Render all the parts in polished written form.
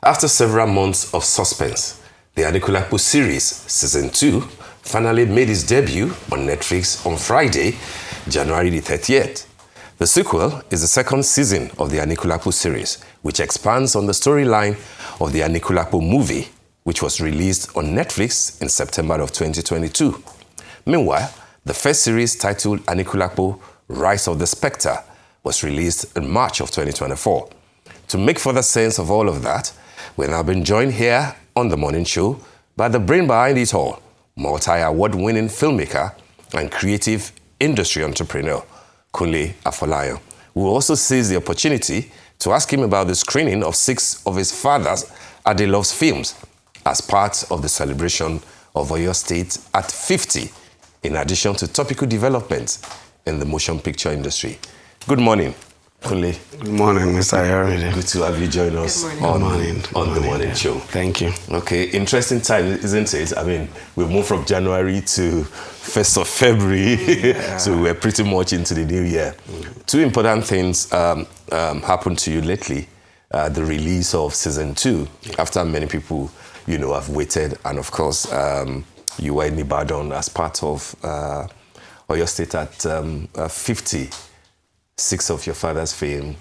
After several months of suspense, the Anikulapo series, Season 2, finally made its debut on Netflix on Friday, January the 30th. The sequel is the second season of the Anikulapo series, which expands on the storyline of the Anikulapo movie, which was released on Netflix in September of 2022. Meanwhile, the first series, titled Anikulapo Rise of the Spectre, was released in March of 2024. To make further sense of all of that, we're now being joined here on The Morning Show by the brain behind it all, multi-award-winning filmmaker and creative industry entrepreneur, Kunle Afolayan. We will also seize the opportunity to ask him about the screening of 6 of his father's Adelove's films as part of the celebration of Oyo State at 50, in addition to topical developments in the motion picture industry. Good morning, Kunle. Good morning, Mr. Ayaride. Good to have you join us on The Morning Show. Thank you. Okay, interesting time, isn't it? I mean, we've moved from January to 1st of February, so we're pretty much into the new year. Two important things happened to you lately. The release of Season 2, after many people, have waited, and of course, you were in Ibadan as part of Oyo State at 50. 6 of your father's film,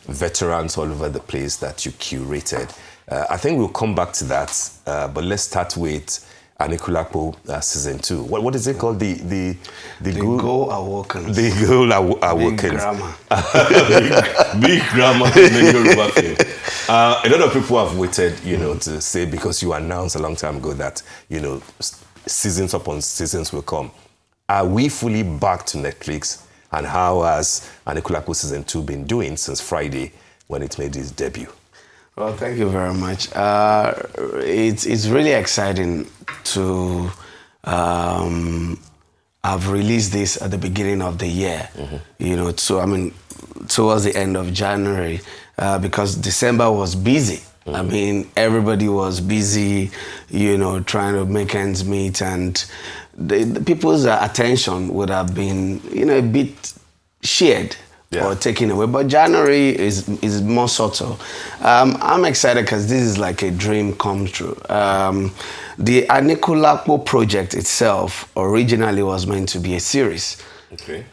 veterans all over the place that you curated. I think we'll come back to that, but let's start with Anikulapo Season 2. What is it called? The Goal Awakens. The Goal Awakens. Big grammar. Big grammar. A lot of people have waited, to say, because you announced a long time ago that, seasons upon seasons will come. Are we fully back to Netflix? And how has Anikulapo Season 2 been doing since Friday when it made its debut? Well, thank you very much. It's really exciting to have released this at the beginning of the year. Towards the end of January, because December was busy. I mean, everybody was busy, trying to make ends meet, and the people's attention would have been, a bit shared or taken away. But January is more subtle. I'm excited because this is like a dream come true. The Anikulapo project itself originally was meant to be a series. Okay.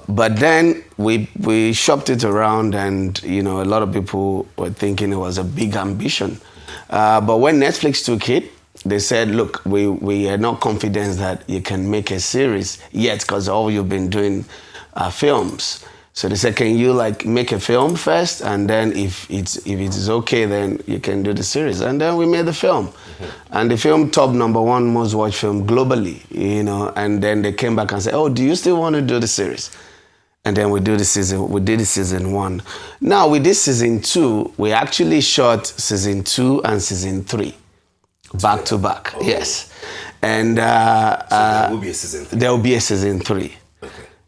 But then we shopped it around, and a lot of people were thinking it was a big ambition. But when Netflix took it, they said, look, we are not confident that you can make a series yet, because all you've been doing are films. So they said, can you make a film first, and then if it is okay, then you can do the series. And then we made the film. And the film topped #1 most watched film globally, and then they came back and said, oh, do you still want to do the series? And then we did the Season 1. Now with this Season 2, we actually shot Season 2 and Season 3 back to back. Oh. Yes. And so there will be a Season 3. There will be a Season 3.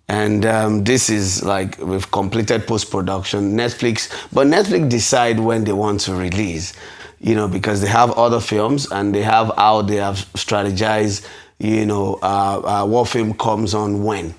And this is we've completed post-production. But Netflix decide when they want to release, because they have other films and they have how they have strategized, what film comes on when.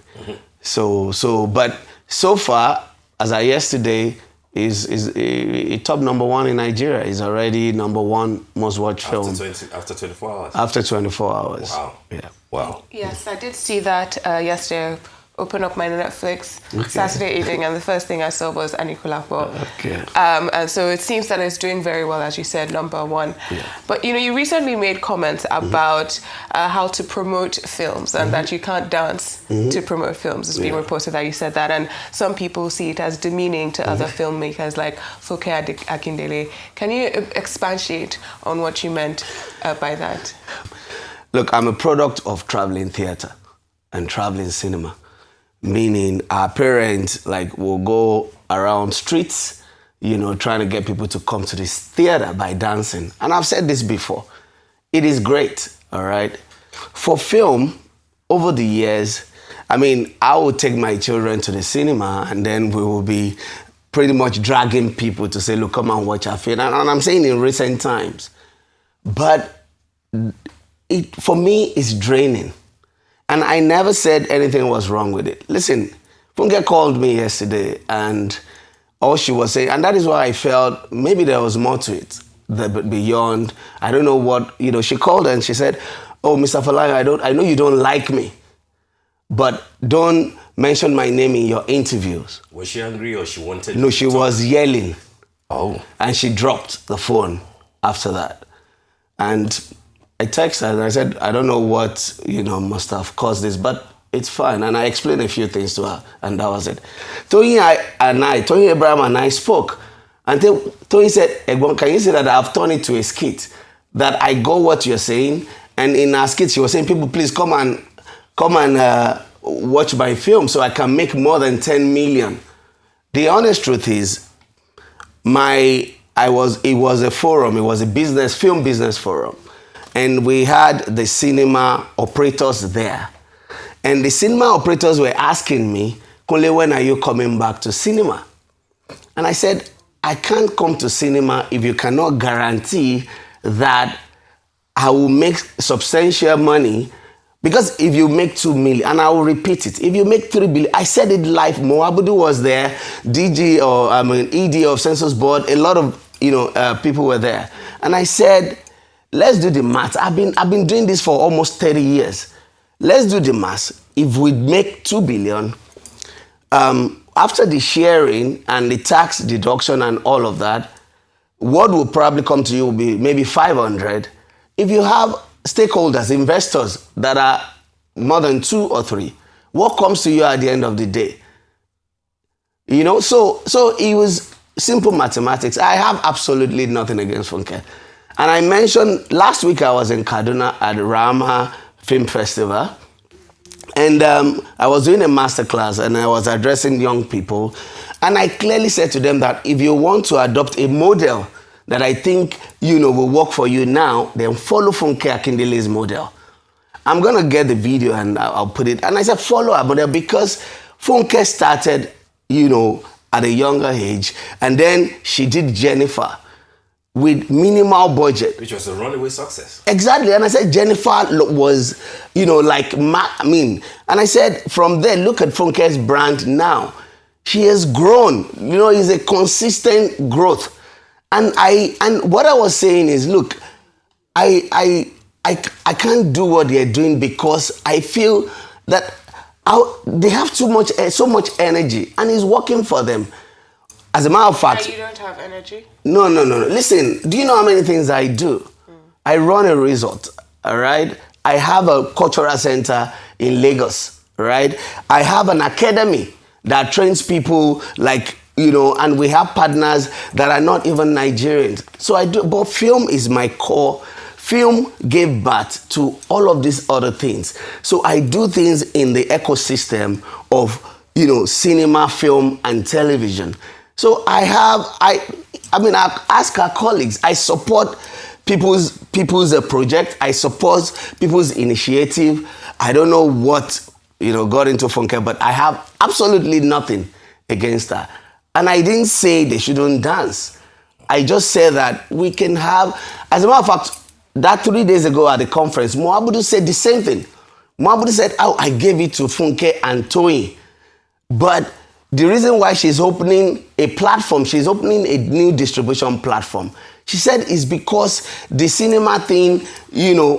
But so far, as of yesterday, it top #1 in Nigeria. Is already #1 most watched film. After 24 hours? After 24 hours. Wow. Yeah. Wow. Yes, I did see that yesterday. Open up my Netflix Saturday evening, and the first thing I saw was Anikulapo. Okay. And so it seems that it's doing very well, as you said, #1. Yeah. But you recently made comments about how to promote films, and that you can't dance to promote films. It's been reported that you said that, and some people see it as demeaning to other filmmakers like Foke Akindele. Can you expatiate on what you meant by that? Look, I'm a product of traveling theater and traveling cinema. Meaning our parents will go around streets, trying to get people to come to this theater by dancing. And I've said this before. It is great, all right? For film, over the years, I would take my children to the cinema, and then we will be pretty much dragging people to say, look, come and watch our film. And I'm saying in recent times. But for me, it's draining. And I never said anything was wrong with it. Listen, Funke called me yesterday, and all she was saying, and that is why I felt maybe there was more to it. beyond. I don't know what, she called and she said, "Oh, Mr. Afolayan, I know you don't like me, but don't mention my name in your interviews." Was she angry or she wanted No, she was yelling. Oh. And she dropped the phone after that. And I texted her and I said, "I don't know what, must have caused this, but it's fine." And I explained a few things to her, and that was it. Tony Abraham and I spoke. And then Tony said, "Egbon, can you say that I've turned it to a skit? That I got what you're saying." And in our skit, she was saying, "People, please come and watch my film so I can make more than 10 million. The honest truth is, it was a forum, it was a film business forum. And we had the cinema operators there. And the cinema operators were asking me, "Kunle, when are you coming back to cinema?" And I said, "I can't come to cinema if you cannot guarantee that I will make substantial money. Because if you make 2 million, and I will repeat it, if you make 3 billion," I said it live. Moabudu was there, ED of Census Board, a lot of people were there. And I said, let's do the math. I've been doing this for almost 30 years. Let's do the math. If we make 2 billion, after the sharing and the tax deduction and all of that, what will probably come to you will be maybe 500. If you have stakeholders, investors that are more than 2 or 3, what comes to you at the end of the day? So it was simple mathematics. I have absolutely nothing against Funke. And I mentioned last week I was in Kaduna at the Rama Film Festival. And I was doing a masterclass and I was addressing young people. And I clearly said to them that if you want to adopt a model that I think, will work for you now, then follow Funke Akindele's model. I'm going to get the video and I'll put it. And I said, follow our model because Funke started, at a younger age. And then she did Jennifer with minimal budget. Which was a runaway success. Exactly. And I said, Jennifer was, and I said, from there, look at Funke's brand now. She has grown. It's a consistent growth. And what I was saying is, look, I can't do what they're doing because I feel that they have so much energy and it's working for them. As a matter of fact, you don't have energy? No. Listen, do you know how many things I do? I run a resort, all right? I have a cultural center in Lagos, right? I have an academy that trains people and we have partners that are not even Nigerians. So I do, but film is my core. Film gave birth to all of these other things. So I do things in the ecosystem of, cinema, film, and television. So I ask our colleagues, I support people's project. I support people's initiative. I don't know what, got into Funke, but I have absolutely nothing against that. And I didn't say they shouldn't dance. I just said that we can have, as a matter of fact, that 3 days ago at the conference, Moabudu said the same thing. Moabudu said, I gave it to Funke and Toyin. But the reason why she's opening a platform, she's opening a new distribution platform, she said is because the cinema thing,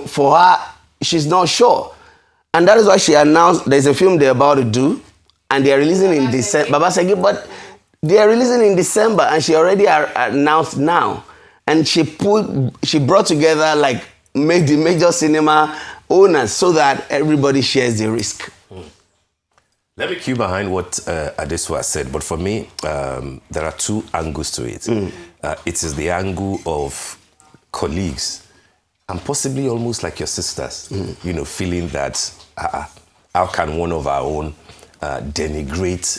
for her, she's not sure. And that is why she announced there's a film they're about to do, and they're releasing in December. Babasegi, but they are releasing in December, and she already announced now. And she brought together made the major cinema owners so that everybody shares the risk. Let me cue behind what Adesua said, but for me, there are 2 angles to it. It is the angle of colleagues and possibly almost like your sisters, feeling that how can one of our own denigrate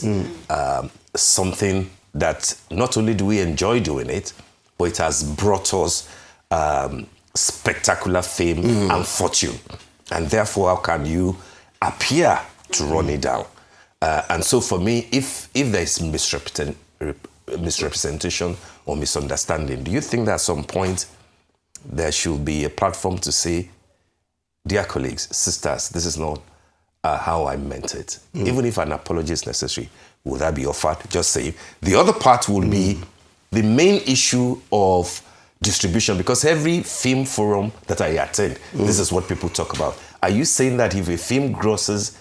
something that not only do we enjoy doing it, but it has brought us spectacular fame and fortune. And therefore, how can you appear to run it down? And so for me, if there is misrepresentation or misunderstanding, do you think that at some point there should be a platform to say, dear colleagues, sisters, this is not how I meant it. Even if an apology is necessary, will that be offered? Just say. The other part will be the main issue of distribution? Because every film forum that I attend, this is what people talk about. Are you saying that if a film grosses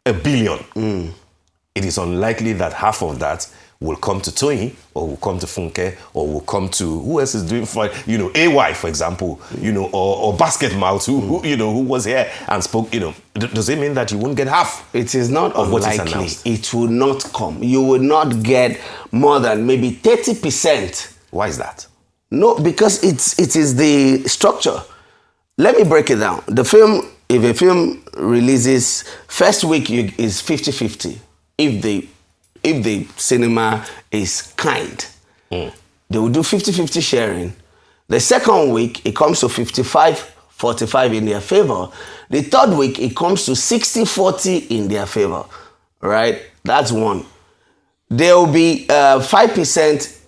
$1 billion, it is unlikely that half of that will come to Tony, or will come to Funke, or will come to who else is doing fine? You know, AY, for example, you know, or Basket Mouth, who you know, who was here and spoke. You know, does it mean that you won't get half? It is not of what is unlikely. announced? It will not come. You will not get more than maybe 30%. Why is that? No, because it is the structure. Let me break it down. The film, if a film releases, first week is 50-50. If the cinema is kind, they will do 50-50 sharing. The second week, it comes to 55-45 in their favor. The third week, it comes to 60-40 in their favor, right? That's one. There will be 5%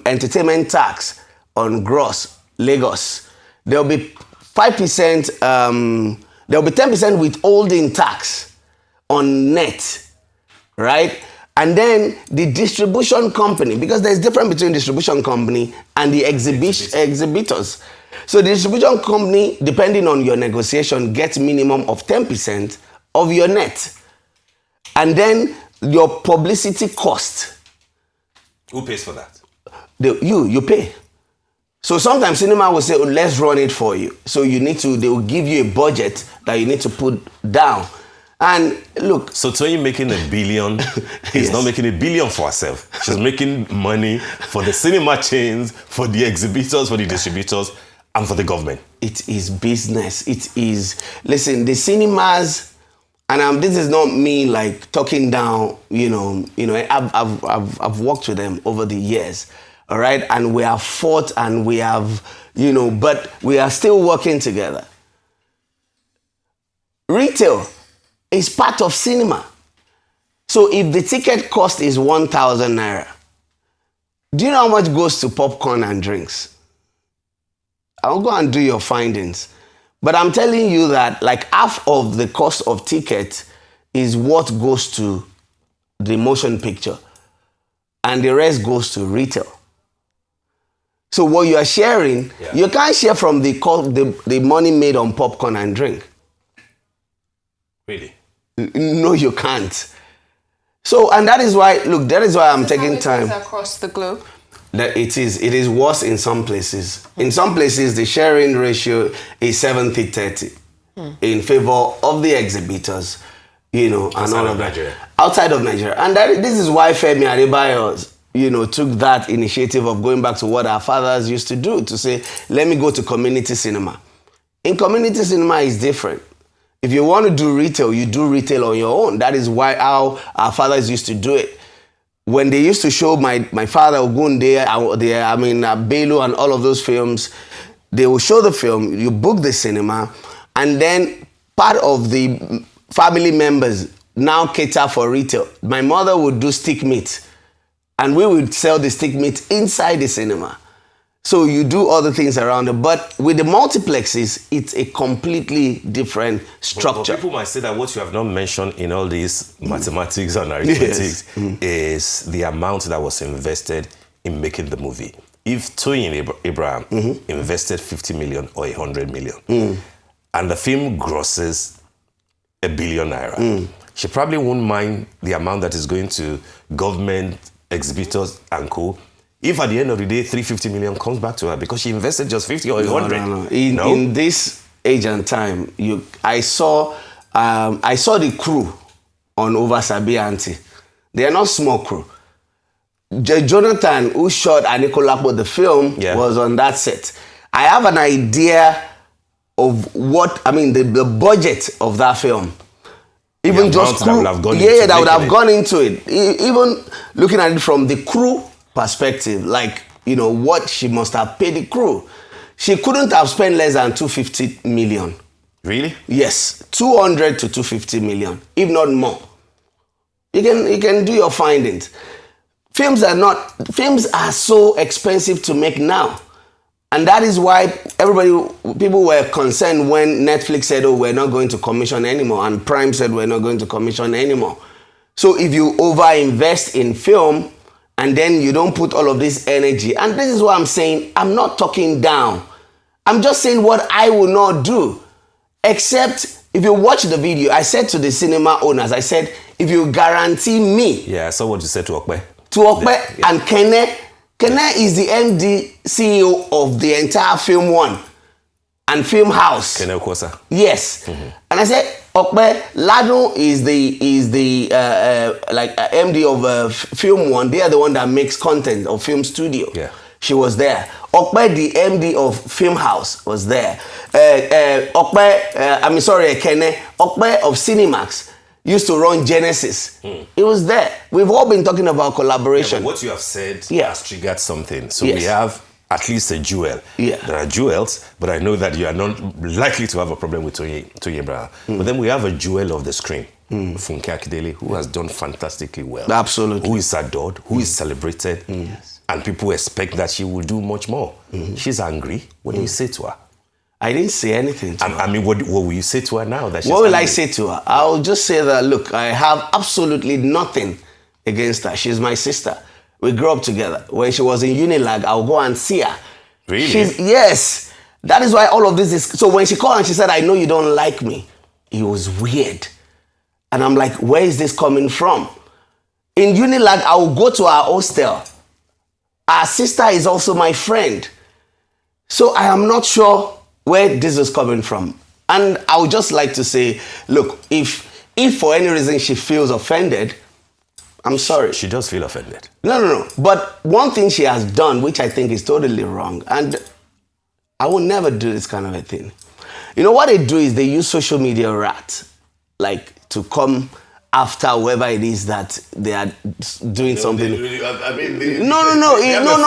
entertainment tax on gross Lagos. There will be 5%, there will be 10% withholding tax on net. Right? And then the distribution company, because there's difference between distribution company and the exhibitors. So the distribution company, depending on your negotiation, gets minimum of 10% of your net. And then your publicity cost. Who pays for that? You pay. So sometimes cinema will say, oh, let's run it for you. So they will give you a budget that you need to put down. And look. So Tony making $1 billion, he's not making $1 billion for herself. She's making money for the cinema chains, for the exhibitors, for the distributors, and for the government. It is business. It is, listen, the cinemas, and this is not me like talking down, I've worked with them over the years, all right? And we have fought and we have, but we are still working together. Retail is part of cinema. So if the ticket cost is 1,000 naira, do you know how much goes to popcorn and drinks? I'll go and do your findings. But I'm telling you that like half of the cost of ticket is what goes to the motion picture. And the rest goes to retail. So what you are sharing, you can't share from the money made on popcorn and drink. Really? No, you can't. So, and that is why I'm taking time. Across the globe? That it is worse in some places. In some places, the sharing ratio is 70-30 in favor of the exhibitors, and all of that. Nigeria. Outside of Nigeria. And this is why Femi Adebayo, took that initiative of going back to what our fathers used to do, to say, let me go to community cinema. In community cinema is different. If you want to do retail, you do retail on your own. That is how our fathers used to do it. When they used to show my father Ogunde, Bello and all of those films, they will show the film, you book the cinema, and then part of the family members now cater for retail. My mother would do stick meat, and we would sell the stick meat inside the cinema. So you do other things around it. But with the multiplexes, it's a completely different structure. But people might say that what you have not mentioned in all these mathematics and arithmetic is the amount that was invested in making the movie. If Toyin Abraham invested 50 million or 100 million, and the film grosses $1 billion naira, she probably won't mind the amount that is going to government, exhibitors, and co. If at the end of the day, 350 million comes back to her because she invested just 50 or 100. No. In this age and time, I saw the crew on Over Sabi Auntie. They are not small crew. Jonathan, who shot Anikulapo, the film, was on that set. I have an idea of the budget of that film. Even just crew, that would have gone into it. Even looking at it from the crew perspective, what she must have paid the crew. She couldn't have spent less than 250 million. Really? Yes, 200 to 250 million, if not more. You can do your findings. Films are so expensive to make now. And that is why people were concerned when Netflix said, oh, we're not going to commission anymore, and Prime said we're not going to commission anymore. So if you overinvest in film, and then you don't put all of this energy. And this is what I'm saying. I'm not talking down. I'm just saying what I will not do. Except if you watch the video, I said to the cinema owners, I said, if you guarantee me. Yeah, I saw what you said to Okpe. To Okpe and Kene. Kene is the MD CEO of the entire Film One and Film House. Kene Okosa. Yes. And I said, Okpe, Lado is the MD of Film One. They are the one that makes content of Film Studio. Yeah. She was there. Okpe, the MD of Film House, was there. Kene, Okpe of Cinemax used to run Genesis. It was there. We've all been talking about collaboration. Yeah, what you have said has triggered something. So we have at least a jewel. Yeah. There are jewels, but I know that you are not likely to have a problem with Toye Bra. But then we have a jewel of the screen. Funke Akindele, who has done fantastically well. Absolutely. Who is adored, who is celebrated. And people expect that she will do much more. She's angry. What do you say to her? I didn't say anything to her. I mean, what will you say to her now? That she's what will angry? I say to her? I'll just say that, look, I have absolutely nothing against her. She's my sister. We grew up together. When she was in Unilag, I'll go and see her. Really? Yes. That is why all of this is... So when she called and she said, I know you don't like me, it was weird. And I'm like, where is this coming from? In Unilag, I will go to our hostel. Our sister is also my friend. So I am not sure where this is coming from. And I would just like to say, look, if for any reason she feels offended, I'm sorry. She does feel offended. No. But one thing she has done, which I think is totally wrong, and I will never do this kind of a thing. You know what they do is they use social media rats, like to come after whoever it is that they are doing something. No.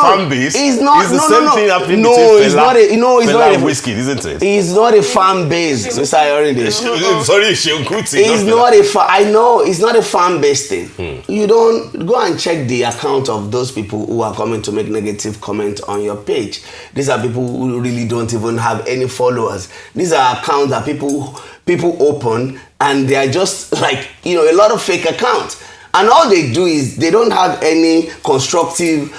Fan base. It's not. It's the same thing happening no, between it's Fela, not a. No, it's Fela not and a Whiskey, isn't it? It's not a fan base, Mr. Ayorinde. Sorry, Shionkuti. It's not a fan. I know it's not a fan based thing. You don't go and check the account of those people who are coming to make negative comments on your page. These are people who really don't even have any followers. These are accounts that people open and they are just like, a lot of fake accounts. And all they do is they don't have any constructive,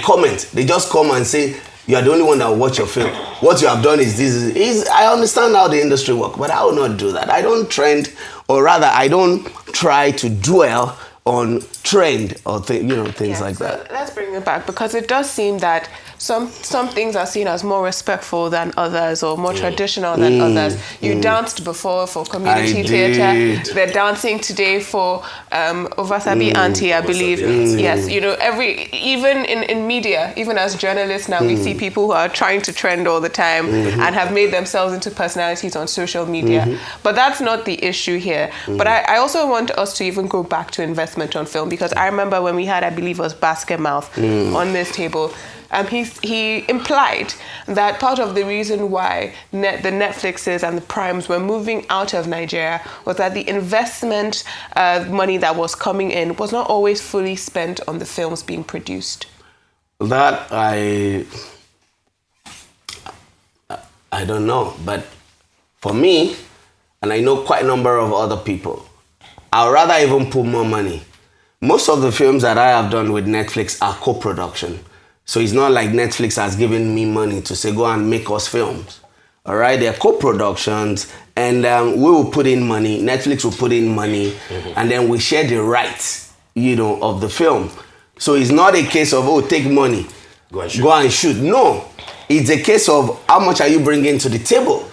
comment. They just come and say, you are the only one that will watch your film. What you have done is this. I understand how the industry works, but I will not do that. I don't trend, or rather, I don't try to dwell on trend or things like that. Let's bring it back, because it does seem that some things are seen as more respectful than others, or more traditional than others. You danced before for community theatre. They're dancing today for Ovasabi Auntie, I believe. Yes, even in media, even as journalists now, we see people who are trying to trend all the time and have made themselves into personalities on social media. But that's not the issue here. But I also want us to even go back to investment on film, because I remember when we had, I believe it was Basket Mouth on this table, he implied that part of the reason why the Netflixes and the Primes were moving out of Nigeria was that the investment money that was coming in was not always fully spent on the films being produced. That I don't know, but for me, and I know quite a number of other people, I'd rather even put more money. Most of the films that I have done with Netflix are co-production. So it's not like Netflix has given me money to say, go and make us films. All right, they're co-productions, and we will put in money, Netflix will put in money, and then we share the rights, of the film. So it's not a case of, take money, go and shoot. No, it's a case of how much are you bringing to the table.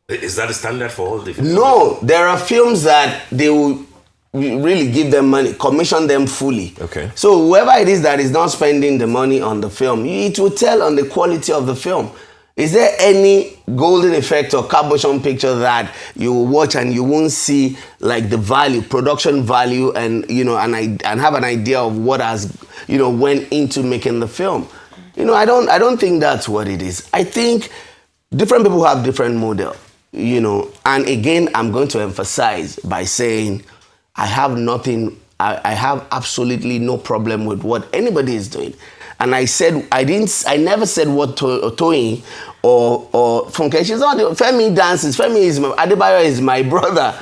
Is that a standard for all the films? No, there are films that they will really give them money, commission them fully. Okay. So whoever it is that is not spending the money on the film, it will tell on the quality of the film. Is there any golden effect or carbon picture that you will watch and you won't see like the value, production value, and and have an idea of what has went into making the film? I don't think that's what it is. I think different people have different model. And again, I'm going to emphasize by saying I have absolutely no problem with what anybody is doing. And I never said what Toyin or Funke. She's not Femi dances. Femi Adebayo is my brother.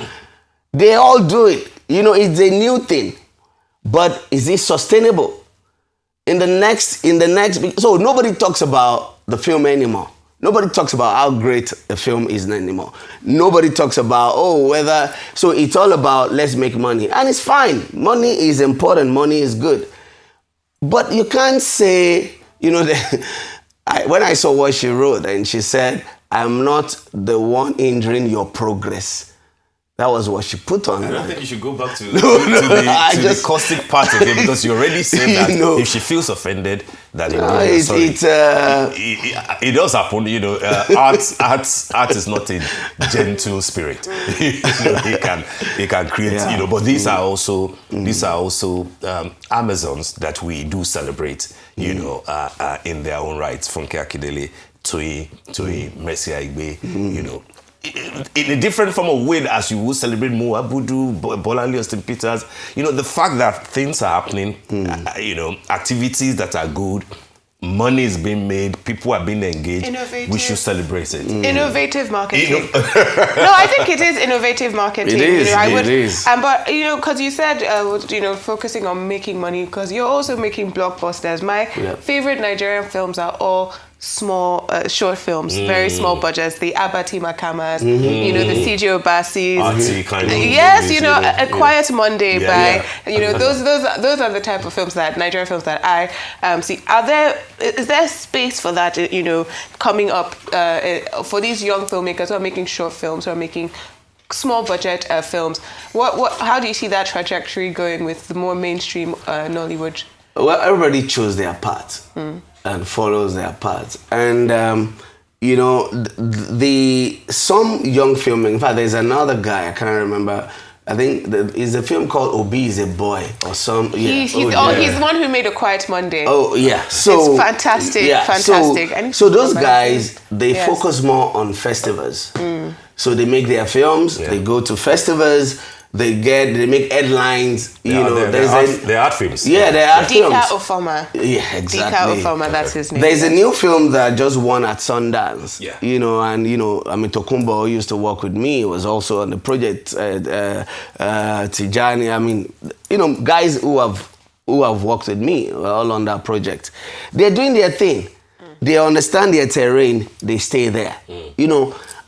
They all do it. It's a new thing. but is it sustainable? In the next, so nobody talks about the film anymore. Nobody talks about how great a film is anymore. Nobody talks about, whether, so it's all about let's make money. And it's fine. Money is important. Money is good. But you can't say, when I saw what she wrote and she said, I'm not the one hindering your progress. That was what she put on. I don't think you should go back to the caustic part of it, because you already said that if she feels offended, that it does happen. Art is not a gentle spirit. It can create. But these are also Amazons that we do celebrate. In their own rights, from Akindele, Toyi, Mercy Aigbe, in a different form of way as you would celebrate Mo Abudu, Bolanle, Austin Peters. The fact that things are happening, activities that are good, money is being made, people are being engaged. We should celebrate it. Innovative marketing. No, I think it is innovative marketing. It is. It is. But because you said, focusing on making money, because you're also making blockbusters. My favorite Nigerian films are all small, short films, very small budgets. The Abati Makamas, the CJ Obasis. Arty kind of yes, movies, A Quiet Monday by, those are the type of films Nigerian films that I see. Is there space for that, coming up for these young filmmakers who are making short films, who are making small budget films? How do you see that trajectory going with the more mainstream Nollywood? Well, everybody chose their path and follows their path. And, some young filming, in fact, there's another guy, I can't remember, I think it's a film called Obi is a Boy or some. He's the one who made A Quiet Monday. Oh, yeah. So it's fantastic, fantastic. So those guys, they focus more on festivals. So they make their films, they go to festivals, they make headlines. They're art films. Yeah, they're art films. Dika Ofoma. Yeah, exactly. Dika Ofoma, that's his name. There's a new film that just won at Sundance. Yeah. Tokumbo used to work with me. He was also on the project. Tijani. Guys who have worked with me were all on that project. They're doing their thing. They understand their terrain. They stay there.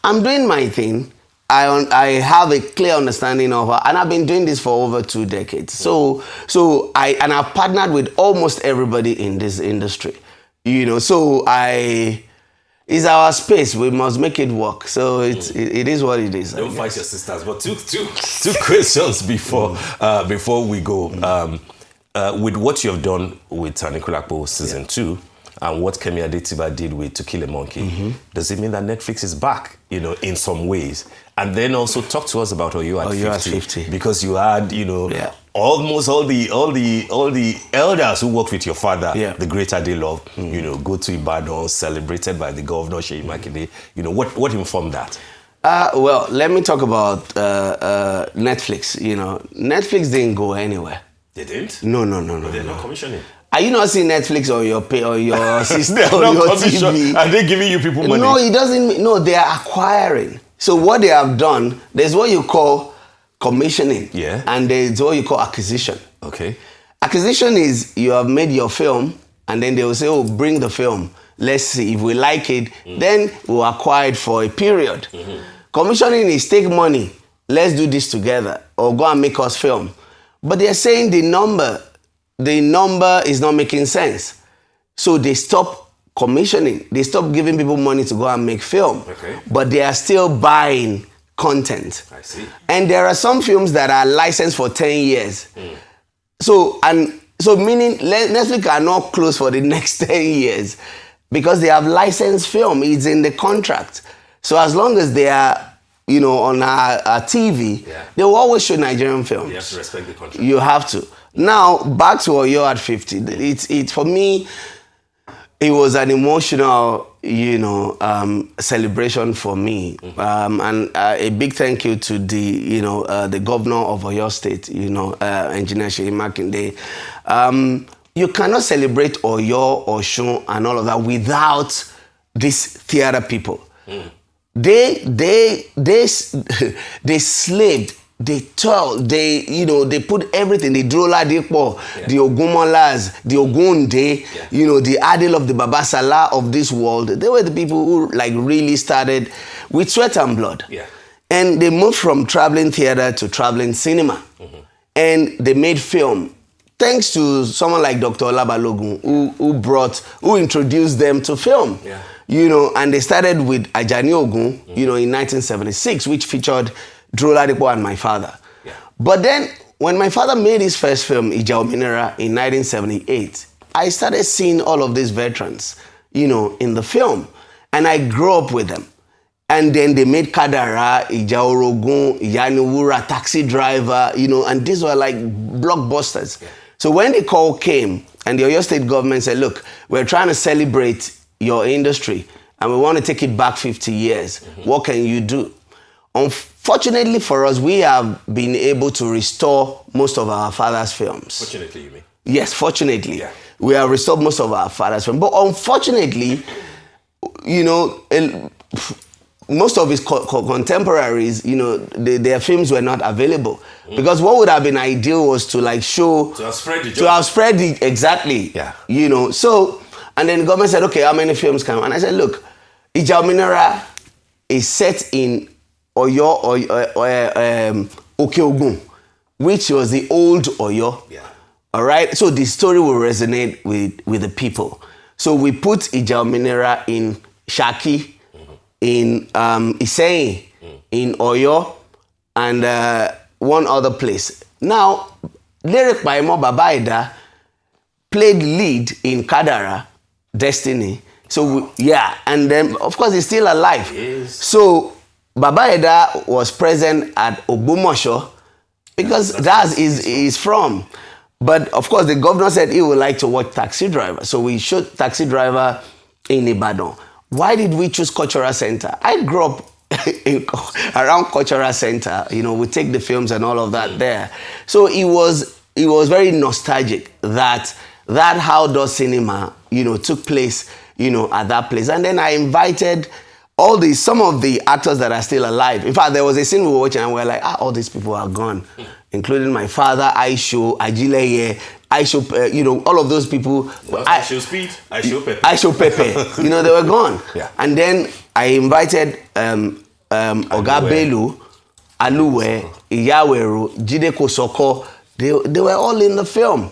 I'm doing my thing. I have a clear understanding of her, and I've been doing this for over 2 decades. So I've partnered with almost everybody in this industry. It's our space. We must make it work. So it is what it is. Don't fight your sisters. But two questions before we go. With what you have done with Anikulapo season 2. And what Kemi Adetiba did with To Kill a Monkey, does it mean that Netflix is back, in some ways? And then also talk to us about Oyo at 50, because you had, almost all the elders who worked with your father, the great Adelove, go to Ibadan, celebrated by the governor Sheyi Makinde. What informed that? Well, let me talk about Netflix. Netflix didn't go anywhere. They didn't? No. They're not commissioning. Are you not seeing Netflix or your system or no your TV? Are they giving you people money? No, it doesn't. No, they are acquiring. So what they have done, there's what you call commissioning, and there's what you call acquisition. Okay. Acquisition is you have made your film, and then they will say, "Oh, bring the film. Let's see if we like it. Then we'll acquire it for a period." Commissioning is take money. Let's do this together, or go and make us film. But they're saying the number is not making sense. So they stop commissioning. They stop giving people money to go and make film. Okay. But they are still buying content. I see. And there are some films that are licensed for 10 years. So meaning Netflix are not closed for the next 10 years because they have licensed film. It's in the contract. So as long as they are on our TV, they will always show Nigerian films. You have to respect the contract. You have to. Now, back to Oyo at 50. It for me, it was an emotional, celebration for me. And a big thank you to the governor of Oyo State, Engineer Sheyi Makinde. You cannot celebrate Oyo, Osun, and all of that without these theater people. They slaved they put everything, the Drola Depo, the Ogumolas, the Ogunde, the Adil of the Baba Salah of this world. They were the people who like really started with sweat and blood. Yeah. And they moved from traveling theater to traveling cinema. And they made film. Thanks to someone like Dr. Olabalogun, who introduced them to film. Yeah. And they started with Ajani Ogun, in 1976, which featured Drola Depo and my father. Yeah. But then, when my father made his first film, Ija Ominira, in 1978, I started seeing all of these veterans, in the film. And I grew up with them. And then they made Kadara, Ija Orogun, Iyaniwura, Taxi Driver, and these were like blockbusters. Yeah. So when the call came, and the Oyo State government said, look, we're trying to celebrate your industry, and we want to take it back 50 years. What can you do? Unfortunately for us, we have been able to restore most of our father's films. Fortunately, you mean? Yes, fortunately. Yeah. We have restored most of our father's films. But unfortunately, most of his contemporaries, their films were not available. Because what would have been ideal was to like show... To have spread the job. To have spread the... Exactly. Yeah. So... And then the government said, okay, how many films can... And I said, look, Ija Ominira is set in Oyo, Okeogun, which was the old Oyo. Yeah. All right? So the story will resonate with the people. So we put Ija Ominira in Shaki, in Iseyin, in Oyo, and one other place. Now, Lyric by Mo Babaida played lead in Kadara, Destiny. So, and then, of course, he's still alive. Yes. So, Babaida was present at Ogbomosho because that's he's from. But, of course, the governor said he would like to watch Taxi Driver. So, we shot Taxi Driver in Ibadan. Why did we choose Cultural Center? I grew up around Cultural Center. We take the films and all of that there. So, it was very nostalgic that How Does Cinema, took place, at that place. And then I invited some of the actors that are still alive. In fact, there was a scene we were watching and we were like, all these people are gone, including my father, Aisho, Ajileye, Aisho, all of those people. Aisho Speed, Aisho Pepe. Aisho Pepe, they were gone. Yeah. And then I invited Oga Belu, Aluwe, Iyaweru, Jide Kosoko. They were all in the film.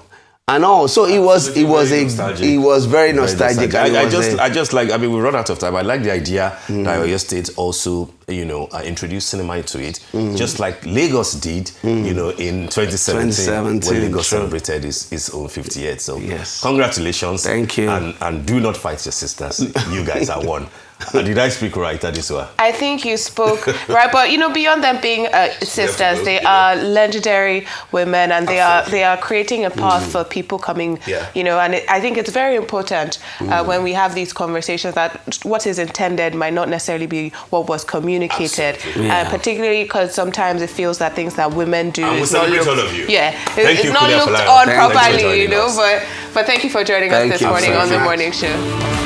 And all, so it was very nostalgic. We run out of time. I like the idea that Oyo State also, introduced cinema into it, just like Lagos did, in 2017 when Lagos celebrated its own 50th. So yes. Congratulations. Thank you. And do not fight your sisters. You guys are one. Did I speak right, Adiswa? I think you spoke right, but beyond them being sisters, they are legendary women, and they are creating a path for people coming. Yeah. And I think it's very important when we have these conversations that what is intended might not necessarily be what was communicated, particularly because sometimes it feels that things that women do is not looked. All of you. Yeah, it's not looked on properly, But thank you for joining us this morning on The Morning Show.